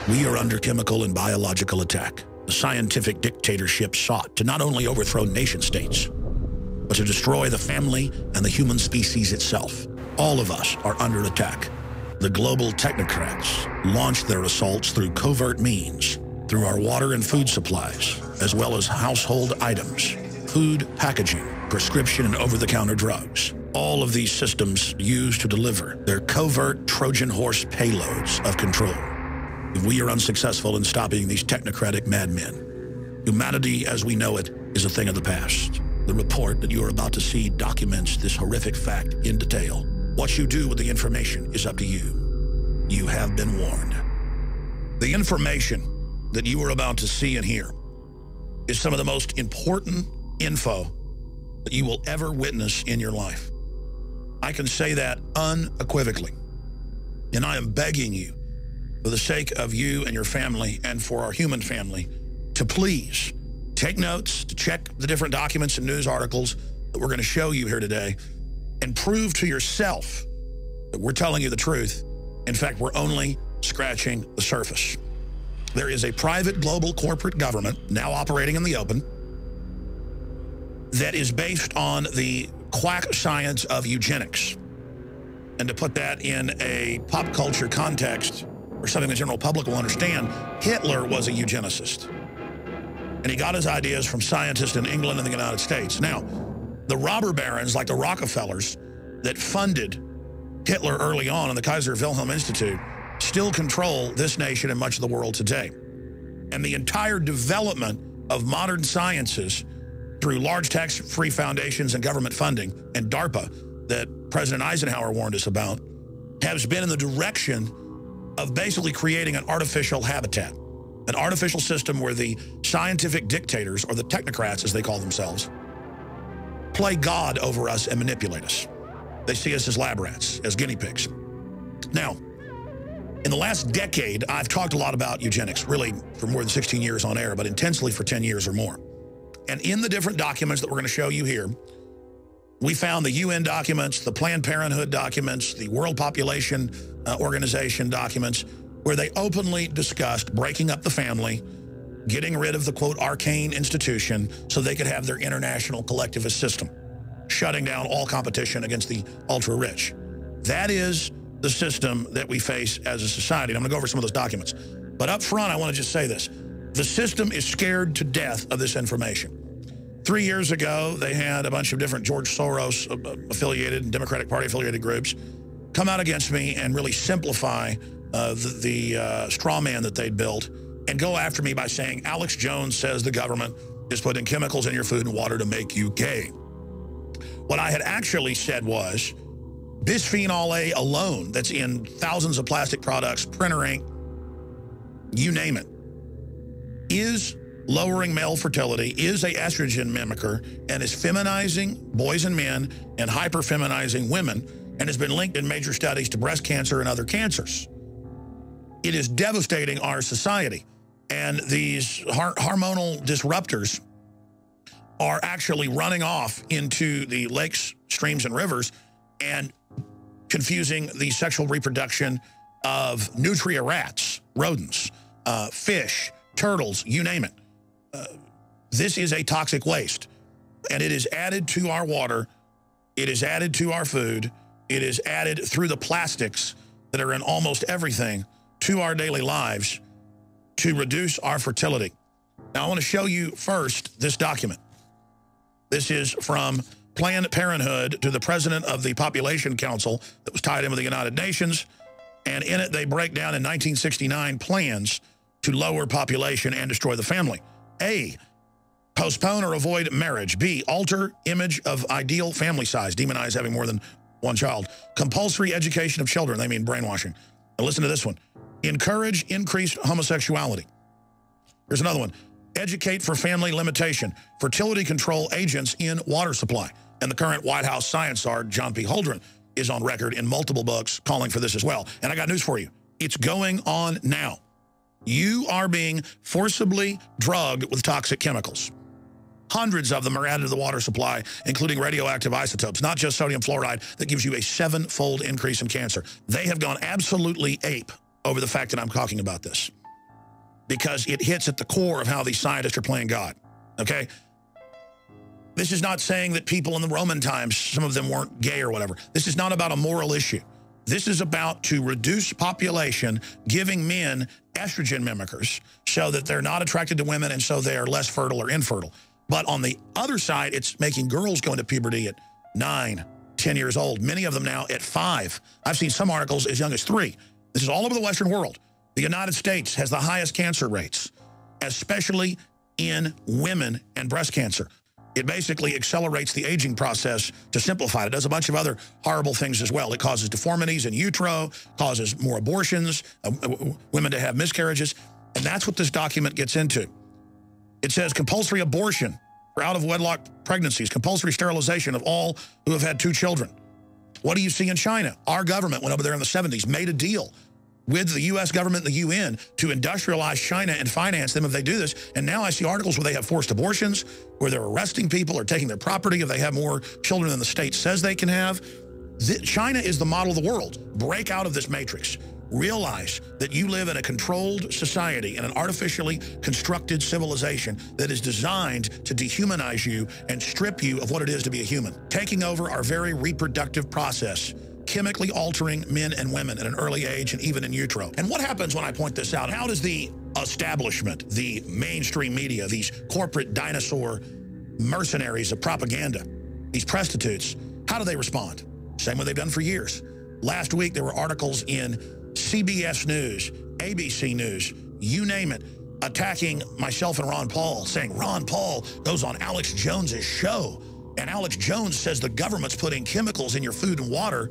We are under chemical and biological attack. The scientific dictatorship sought to not only overthrow nation states, but to destroy the family and the human species itself. All of us are under attack. The global technocrats launched their assaults through covert means, through our water and food supplies, as well as household items, food packaging, prescription and over-the-counter drugs. All of these systems used to deliver their covert Trojan horse payloads of control. If we are unsuccessful in stopping these technocratic madmen, humanity as we know it is a thing of the past. The report that you are about to see documents this horrific fact in detail. What you do with the information is up to you. You have been warned. The information that you are about to see and hear is some of the most important info that you will ever witness in your life. I can say that unequivocally. And I am begging you, for the sake of you and your family and for our human family, to please take notes, to check the different documents and news articles that we're going to show you here today, and prove to yourself that we're telling you the truth. In fact, we're only scratching the surface. There is a private global corporate government now operating in the open that is based on the quack science of eugenics. And to put that in a pop culture context, or something the general public will understand, Hitler was a eugenicist. And he got his ideas from scientists in England and the United States. Now, the robber barons, like the Rockefellers, that funded Hitler early on in the Kaiser Wilhelm Institute, still control this nation and much of the world today. And the entire development of modern sciences through large tax-free foundations and government funding and DARPA that President Eisenhower warned us about has been in the direction of basically creating an artificial habitat, an artificial system where the scientific dictators, or the technocrats as they call themselves, play God over us and manipulate us. They see us as lab rats, as guinea pigs. Now, in the last decade, I've talked a lot about eugenics, really for more than 16 years on air, but intensely for 10 years or more. And in the different documents that we're going to show you here, we found the UN documents, the Planned Parenthood documents, the World Population Organization documents, where they openly discussed breaking up the family, getting rid of the, quote, arcane institution so they could have their international collectivist system, shutting down all competition against the ultra-rich. That is the system that we face as a society. And I'm going to go over some of those documents. But up front, I want to just say this. The system is scared to death of this information. 3 years ago, they had a bunch of different George Soros-affiliated and Democratic Party-affiliated groups come out against me and really simplify the straw man that they'd built and go after me by saying, Alex Jones says the government is putting chemicals in your food and water to make you gay. What I had actually said was, bisphenol A alone, that's in thousands of plastic products, printer ink, you name it, is lowering male fertility, is a estrogen mimicker, and is feminizing boys and men and hyper-feminizing women, and has been linked in major studies to breast cancer and other cancers. It is devastating our society. And these hormonal disruptors are actually running off into the lakes, streams, and rivers and confusing the sexual reproduction of nutria rats, rodents, fish, turtles, you name it. This is a toxic waste, and it is added to our water. It is added to our food. It is added through the plastics that are in almost everything to our daily lives to reduce our fertility. Now, I want to show you first this document. This is from Planned Parenthood to the president of the Population Council that was tied in with the United Nations. And in it, they break down in 1969 plans to lower population and destroy the family. A, postpone or avoid marriage. B, alter image of ideal family size. Demonize having more than one child. Compulsory education of children. They mean brainwashing. Now listen to this one. Encourage increased homosexuality. Here's another one. Educate for family limitation. Fertility control agents in water supply. And the current White House science czar, John P. Holdren, is on record in multiple books calling for this as well. And I got news for you. It's going on now. You are being forcibly drugged with toxic chemicals. Hundreds of them are added to the water supply, including radioactive isotopes, not just sodium fluoride, that gives you a 7-fold increase in cancer. They have gone absolutely ape over the fact that I'm talking about this. because it hits at the core of how these scientists are playing God, okay? This is not saying that people in the Roman times, some of them weren't gay or whatever. This is not about a moral issue. This is about to reduce population, giving men estrogen mimickers so that they're not attracted to women and so they are less fertile or infertile. But on the other side, it's making girls go into puberty at 9, 10 years old, many of them now at 5. I've seen some articles as young as 3. This is all over the Western world. The United States has the highest cancer rates, especially in women and breast cancer. It basically accelerates the aging process to simplify it. It does a bunch of other horrible things as well. It causes deformities in utero, causes more abortions, women to have miscarriages, and that's what this document gets into. It says compulsory abortion for out-of-wedlock pregnancies, compulsory sterilization of all who have had 2 children. What do you see in China? Our government went over there in the 70s, made a deal with the U.S. government and the UN to industrialize China and finance them if they do this. And now I see articles where they have forced abortions, where they're arresting people or taking their property if they have more children than the state says they can have. China is the model of the world. Break out of this matrix. Realize that you live in a controlled society, in an artificially constructed civilization that is designed to dehumanize you and strip you of what it is to be a human, taking over our very reproductive process, chemically altering men and women at an early age and even in utero. And what happens when I point this out? How does the establishment, the mainstream media, these corporate dinosaur mercenaries of propaganda, these prostitutes, how do they respond? Same way they've done for years. Last week, there were articles in CBS News, ABC News, you name it, attacking myself and Ron Paul, saying Ron Paul goes on Alex Jones's show, and Alex Jones says the government's putting chemicals in your food and water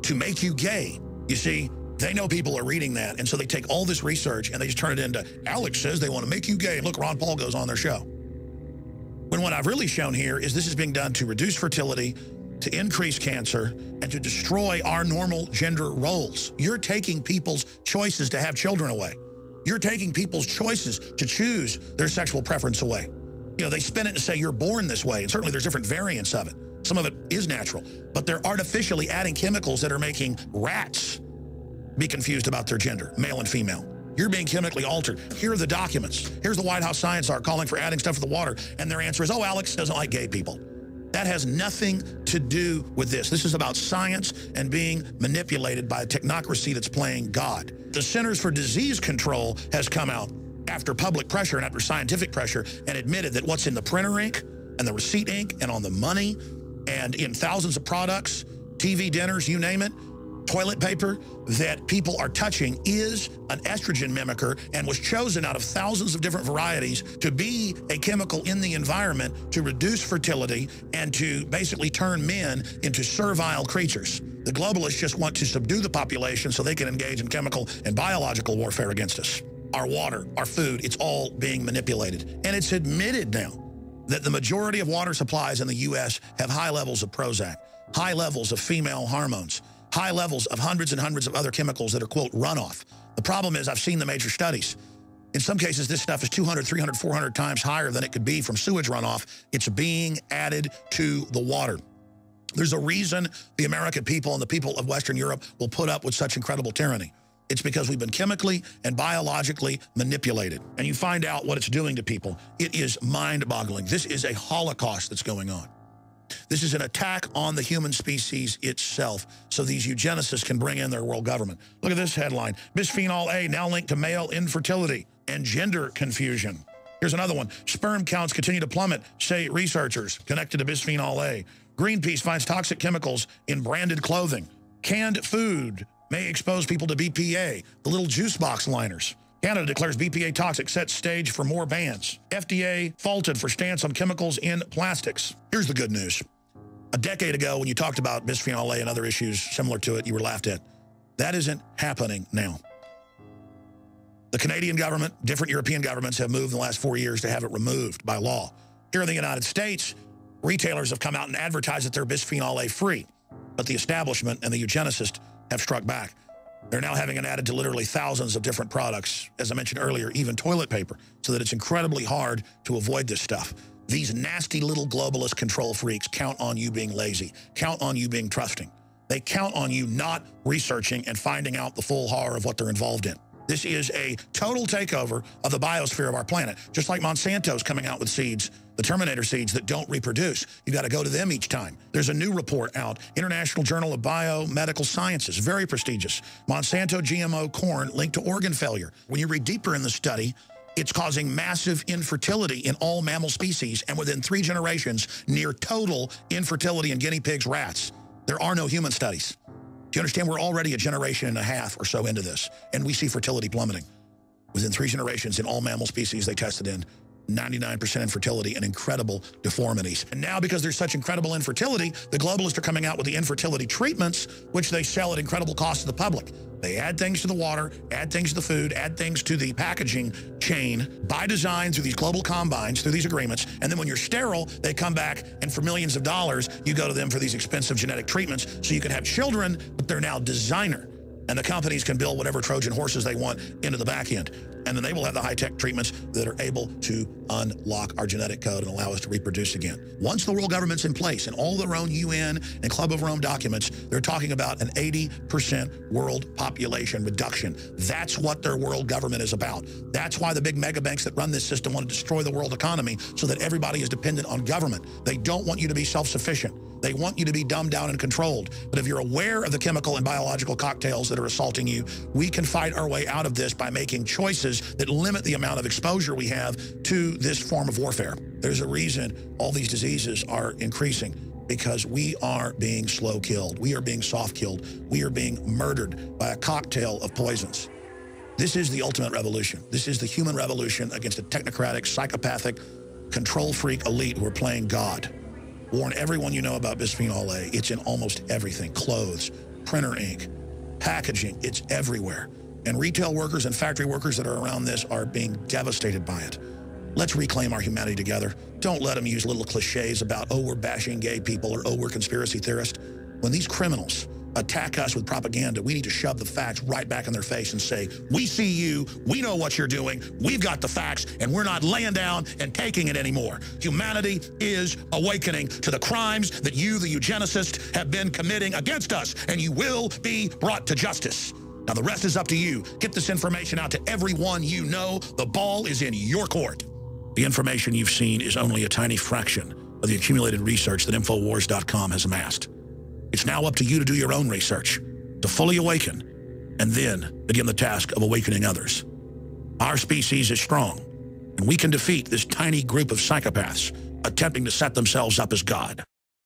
to make you gay. You see, they know people are reading that, and so they take all this research and they just turn it into, Alex says they want to make you gay, and look, Ron Paul goes on their show. When what I've really shown here is this is being done to reduce fertility, to increase cancer, and to destroy our normal gender roles. You're taking people's choices to have children away. You're taking people's choices to choose their sexual preference away. You know, they spin it and say you're born this way, and certainly there's different variants of it. Some of it is natural, but they're artificially adding chemicals that are making rats be confused about their gender, male and female. You're being chemically altered. Here are the documents. Here's the White House Science Arc calling for adding stuff to the water, and their answer is, oh, Alex doesn't like gay people. That has nothing to do with this. This is about science and being manipulated by a technocracy that's playing God. The Centers for Disease Control has come out after public pressure and after scientific pressure and admitted that what's in the printer ink and the receipt ink and on the money and in thousands of products, TV dinners, you name it, toilet paper that people are touching is an estrogen mimicker and was chosen out of thousands of different varieties to be a chemical in the environment to reduce fertility and to basically turn men into servile creatures. The globalists just want to subdue the population so they can engage in chemical and biological warfare against us. Our water, our food, it's all being manipulated. And it's admitted now that the majority of water supplies in the U.S. have high levels of Prozac, high levels of female hormones, high levels of hundreds and hundreds of other chemicals that are, quote, runoff. The problem is I've seen the major studies. In some cases, this stuff is 200, 300, 400 times higher than it could be from sewage runoff. It's being added to the water. There's a reason the American people and the people of Western Europe will put up with such incredible tyranny. It's because we've been chemically and biologically manipulated. And you find out what it's doing to people. It is mind-boggling. This is a Holocaust that's going on. This is an attack on the human species itself, so these eugenicists can bring in their world government. Look at this headline. Bisphenol A now linked to male infertility and gender confusion. Here's another one. Sperm counts continue to plummet, say researchers connected to bisphenol A. Greenpeace finds toxic chemicals in branded clothing. Canned food may expose people to BPA, the little juice box liners. Canada declares BPA toxic, sets stage for more bans. FDA faulted for stance on chemicals in plastics. Here's the good news. A decade ago, when you talked about bisphenol A and other issues similar to it, you were laughed at. That isn't happening now. The Canadian government, different European governments have moved in the last 4 years to have it removed by law. Here in the United States, retailers have come out and advertised that they're bisphenol A free, but the establishment and the eugenicists have struck back. They're now having it added to literally thousands of different products, as I mentioned earlier, even toilet paper, so that it's incredibly hard to avoid this stuff. These nasty little globalist control freaks count on you being lazy, count on you being trusting. They count on you not researching and finding out the full horror of what they're involved in. This is a total takeover of the biosphere of our planet. Just like Monsanto's coming out with seeds, the Terminator seeds that don't reproduce. You got to go to them each time. There's a new report out, International Journal of Biomedical Sciences, very prestigious. Monsanto GMO corn linked to organ failure. When you read deeper in the study, it's causing massive infertility in all mammal species, and within 3 generations, near total infertility in guinea pigs, rats. There are no human studies. Do you understand? We're already a generation and a half or so into this, and we see fertility plummeting. Within 3 generations in all mammal species they tested in, 99% infertility and incredible deformities. And now, because there's such incredible infertility, the globalists are coming out with the infertility treatments, which they sell at incredible cost to the public. They add things to the water, add things to the food, add things to the packaging chain, by design through these global combines, through these agreements, and then when you're sterile, they come back, and for millions of dollars, you go to them for these expensive genetic treatments so you can have children, but they're now designer. And the companies can build whatever Trojan horses they want into the back end. And then they will have the high-tech treatments that are able to unlock our genetic code and allow us to reproduce again. Once the world government's in place and all their own UN and Club of Rome documents, they're talking about an 80% world population reduction. That's what their world government is about. That's why the big mega banks that run this system want to destroy the world economy so that everybody is dependent on government. They don't want you to be self-sufficient. They want you to be dumbed down and controlled. But if you're aware of the chemical and biological cocktails that are assaulting you, we can fight our way out of this by making choices that limit the amount of exposure we have to this form of warfare. There's a reason all these diseases are increasing, because we are being slow killed. We are being soft killed. We are being murdered by a cocktail of poisons. This is the ultimate revolution. This is the human revolution against a technocratic, psychopathic, control freak elite who are playing God. Warn everyone you know about bisphenol A. It's in almost everything. Clothes, printer ink, packaging, it's everywhere. And retail workers and factory workers that are around this are being devastated by it. Let's reclaim our humanity together. Don't let them use little cliches about, oh, we're bashing gay people, or oh, we're conspiracy theorists. When these criminals attack us with propaganda, we need to shove the facts right back in their face and say, we see you, we know what you're doing, we've got the facts, and we're not laying down and taking it anymore. Humanity is awakening to the crimes that you, the eugenicists, have been committing against us, and you will be brought to justice. Now, the rest is up to you. Get this information out to everyone you know. The ball is in your court. The information you've seen is only a tiny fraction of the accumulated research that Infowars.com has amassed. It's now up to you to do your own research, to fully awaken, and then begin the task of awakening others. Our species is strong, and we can defeat this tiny group of psychopaths attempting to set themselves up as God.